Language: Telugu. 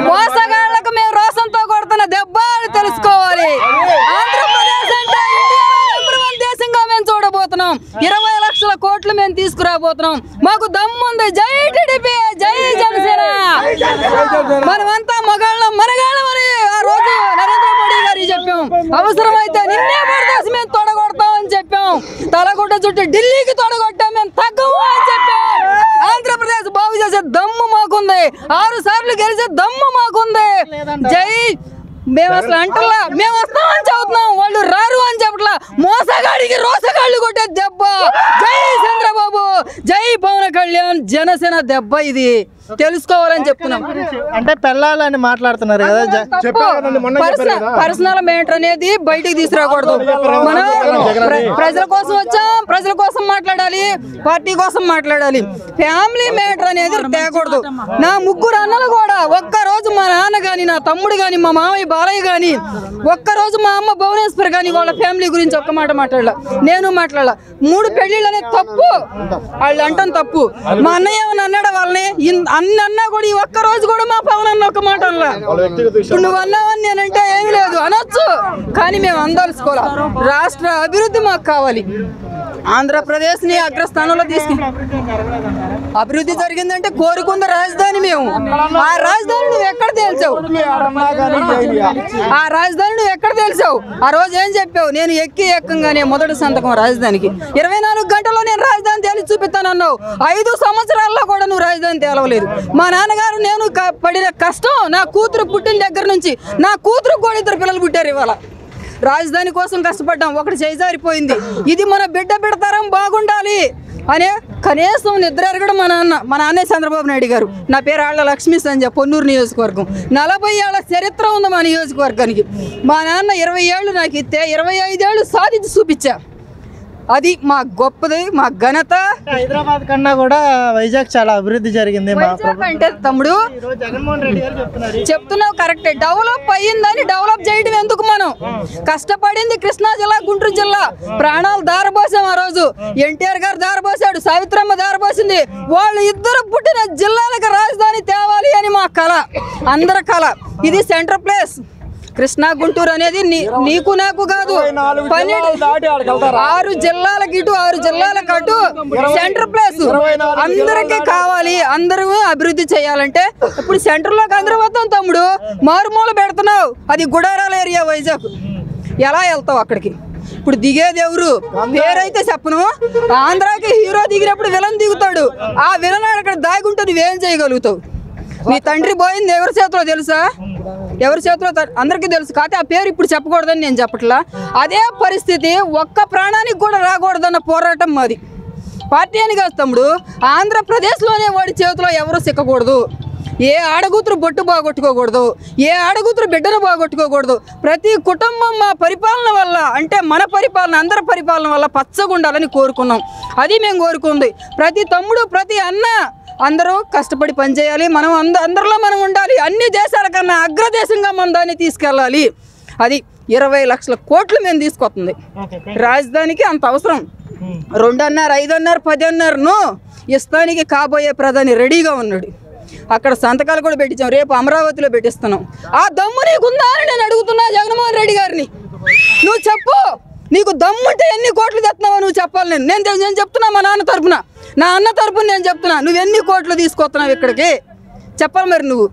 మోసగాళ్లకు మేము రోషంతో కొడుతున్న దెబ్బలు తెలుసుకోవాలి. ఆంధ్రప్రదేశ్ అంటే నెంబర్ 1 దేశంగా మేము చూడబోతున్నాం. 20 లక్షల కోట్లు మేము తీసుకురాబోతున్నాం. మాకు దమ్ముంది. జై టీడీపీ, జై జనసేన. మనమంతా మగాళ్ళం మనగాళ్ళమని ఆ రోజు నరేంద్ర మోడీ గారికి చెప్పాం. అవసరమైతే నిన్నే పడదేసి మేము తొడగొడతామని చెప్పాం. తలగుడ్డ చుట్టూ ఢిల్లీకి తొడగొట్టాం. మేము తగ్గము అని చెప్పాం. ఆంధ్రప్రదేశ్ బాగు చేసే దమ్ము మాకుంది. 6 సార్లు గెలిచే దమ్ము మాకుంది. జై మేము అసలు అంటలా మేము వస్తామని చెబుతున్నాం. వాళ్ళు రారు అని చెప్పట్లా. మోసగాడికి రోసగాళ్ళు కొట్టే దెబ్బ. జై చంద్రబాబు, జై పవన్ కళ్యాణ్. జనసేన దెబ్బ ఇది తెలుసుకోవాలని చెప్తున్నాం. అంటే పెళ్ళాలని మాట్లాడుతున్నారు కదా, పర్సనల్ మ్యాటర్ అనేది బయటికి తీసుకురాకూడదు. మనం ప్రజల కోసం వచ్చాం, ప్రజల కోసం మాట్లాడాలి, పార్టీ కోసం మాట్లాడాలి. ఫ్యామిలీ మ్యాటర్ అనేది తేకూడదు. నా 3 అన్నలు కూడా ఒక్కరోజు మా నాన్న గాని, నా తమ్ముడు గాని, మా మామయ్య బాలయ్య గాని, ఒక్కరోజు మా అమ్మ భువనేశ్వర్ గాని వాళ్ళ ఫ్యామిలీ గురించి ఒక్క మాట మాట్లాడాల. నేను మాట్లాడాల. 3 పెళ్లిళ్ళు అనేది తప్పు. వాళ్ళు అంటాం తప్పు. మా అన్నయ్య ఏమన్నా అన్నాడా వాళ్ళని? అన్ని అన్నా కూడా ఈ ఒక్క రోజు కూడా మా పవన్ అన్న ఒక మాట అన్నా. ఇప్పుడు నువ్వు అన్నావని నేనంటే ఏమి లేదు అనొచ్చు, కానీ మేము అందలుసుకోవాలి. రాష్ట్ర అభివృద్ధి మాకు కావాలి. ఆంధ్రప్రదేశ్ ని అగ్రస్థానంలో తీసుకుని అభివృద్ధి జరిగిందంటే కోరుకుంది రాజధాని. మేము ఆ రాజధాని నువ్వు ఎక్కడ తేల్చావు? ఆ రాజధాని నువ్వు ఎక్కడ తేల్చావు? ఆ రోజు ఏం చెప్పావు? నేను ఎక్కంగానే మొదటి సంతకం రాజధానికి. 24 గంటల్లో నేను రాజధాని తేల్చి చూపిస్తానన్నావు. 5 సంవత్సరాల్లో కూడా నువ్వు రాజధాని తేలవలేదు. మా నాన్నగారు నేను పడిన కష్టం, నా కూతురు పుట్టిన దగ్గర నుంచి నా కూతురు కూడా 2 పిల్లలు పుట్టారు. ఇవాళ రాజధాని కోసం కష్టపడ్డాం. ఒకటి చేజారిపోయింది. ఇది మన బిడ్డ తరం బాగుండాలి అనే కనీసం నిద్ర ఎరగడం మా నాన్నే చంద్రబాబు నాయుడు గారు. నా పేరు ఆళ్ల లక్ష్మీ సంజయ్, పొన్నూరు నియోజకవర్గం. 40 ఏళ్ల చరిత్ర ఉంది మా నియోజకవర్గానికి. మా నాన్న 20 ఏళ్ళు నాకు ఇస్తే 25 ఏళ్ళు సాధించి చూపించా. అది మా గొప్పది, మా ఘనత. హైదరాబాద్ కన్నా కూడా వైజాగ్ చాలా అభివృద్ధి జరిగింది. అంటే తమ్ముడు చెప్తున్నావు కరెక్టే. డెవలప్ అయ్యిందని డెవలప్ చేయడం ఎందుకు? మనం కష్టపడింది కృష్ణా జిల్లా, గుంటూరు జిల్లా. ప్రాణాలు దారబోసాం. ఆ రోజు ఎన్టీఆర్ గారు దారబోసాడు, సావిత్రమ్మ దారబోసింది. వాళ్ళు ఇద్దరు పుట్టిన జిల్లాలకు రాజధాని తేవాలి అని మా కళ, అందరి కళ. ఇది సెంటర్ ప్లేస్. కృష్ణా గుంటూరు అనేది నీకు నాకు కాదు, 6 జిల్లాలకు ఇటు 6 జిల్లాలకు అటు సెంటర్ ప్లేస్ అందరికీ కావాలి. అందరూ అభివృద్ధి చేయాలంటే ఇప్పుడు సెంటర్లోకి అందరూ వద్దాం తమ్ముడు. మారుమూల పెడుతున్నావు. అది గుడారాల ఏరియా వైజాగ్. ఎలా వెళ్తావు అక్కడికి? ఇప్పుడు దిగేది ఎవరు? పేరైతే చెప్పను. ఆంధ్రాకి హీరో దిగినప్పుడు విలన్ దిగుతాడు. ఆ విలన్ అక్కడ దాగుంటే నువ్వేం చేయగలుగుతావు? నీ తండ్రి పోయింది ఎవరి చేతిలో తెలుసా? ఎవరి చేతిలో అందరికీ తెలుసు. కాకపోతే ఆ పేరు ఇప్పుడు చెప్పకూడదని నేను చెప్పట్లా. అదే పరిస్థితి ఒక్క ప్రాణానికి కూడా రాకూడదన్న పోరాటం మాది. పార్టీ అని కాదు తమ్ముడు. ఆంధ్రప్రదేశ్లోనే వాడి చేతిలో ఎవరు సిక్కకూడదు. ఏ ఆడగూతురు బొట్టు బాగొట్టుకోకూడదు, ఏ ఆడగూతురు బిడ్డను బాగొట్టుకోకూడదు. ప్రతి కుటుంబం మా పరిపాలన వల్ల, అంటే మన పరిపాలన, అందరి పరిపాలన వల్ల పచ్చగుండాలని కోరుకున్నాం. అది మేము కోరుకుంది. ప్రతి తమ్ముడు, ప్రతి అన్న అందరూ కష్టపడి పనిచేయాలి. మనం అందరిలో మనం ఉండాలి. అన్ని దేశాల కన్నా అగ్రదేశంగా మన దాన్ని తీసుకెళ్ళాలి. అది 20 లక్షల కోట్లు మేము తీసుకొస్తుంది. రాజధానికి అంత అవసరం. 2 అన్నారు, 5 అన్నారు, 10 అన్నారు. ఇస్తానికి కాబోయే ప్రధాని రెడీగా ఉన్నాడు. అక్కడ సంతకాలు కూడా పెట్టించాం. రేపు అమరావతిలో పెట్టిస్తున్నాం. ఆ దమ్ము నీకుందా అని నేను అడుగుతున్నా జగన్మోహన్ రెడ్డి గారిని. నువ్వు చెప్పు, నీకు దమ్ముంటే ఎన్ని కోట్లు తెస్తున్నావో నువ్వు చెప్పాలి. నేను చెప్తున్నా మా నాన్న తరపున, నా అన్న తరపున నేను చెప్తున్నా. నువ్వు ఎన్ని కోట్లు తీసుకొస్తున్నావు ఇక్కడికి చెప్పాలి మరి నువ్వు.